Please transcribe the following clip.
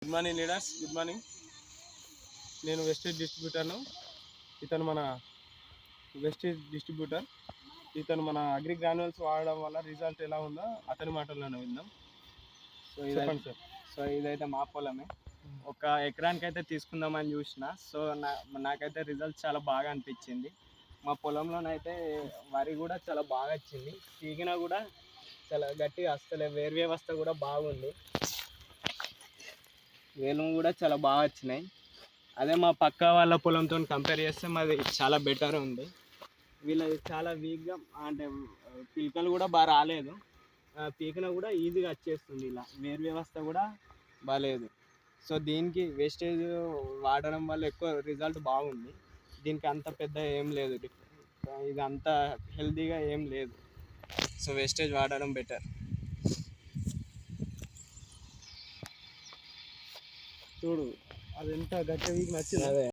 Good morning leaders, good morning. నేను wastage డిస్ట్రిబ్యూటర్ను. ఇతను మన వెస్టేజ్ డిస్ట్రిబ్యూటర్. ఇతను మన అగ్రి గ్రాన్యువల్స్ వాడడం వల్ల రిజల్ట్ ఎలా ఉందో అతని మాటల్లోనే విందాం. చెప్పండి సార్. సో ఇదైతే మా పొలమే. ఒక ఎకరానికి అయితే తీసుకుందామని చూసిన. సో నాకైతే రిజల్ట్ చాలా బాగా అనిపించింది. మా పొలంలోనైతే వరి కూడా చాలా బాగా వచ్చింది. తీగిన కూడా చాలా గట్టిగా వస్తలే. వేరు వ్యవస్థ కూడా బాగుంది. వేలు కూడా చాలా బాగా వచ్చినాయి. అదే మా పక్క వాళ్ళ పొలంతో కంపేర్ చేస్తే మాది చాలా బెటర్ ఉంది. వీళ్ళది చాలా వీక్గా, అంటే పిలకలు కూడా బాగా రాలేదు. పీకిన కూడా ఈజీగా వచ్చేస్తుంది. ఇలా వేరు వ్యవస్థ కూడా బాగాలేదు. సో దీనికి వేస్టేజ్ వాడడం వల్ల ఎక్కువ రిజల్ట్ బాగుంది. దీనికి అంత పెద్ద ఏం లేదు, ఇది అంత హెల్తీగా ఏం లేదు. సో వేస్టేజ్ వాడడం బెటర్. చూడు, అది ఎంత గట్టిగా వీక్ నచ్చింది. అదే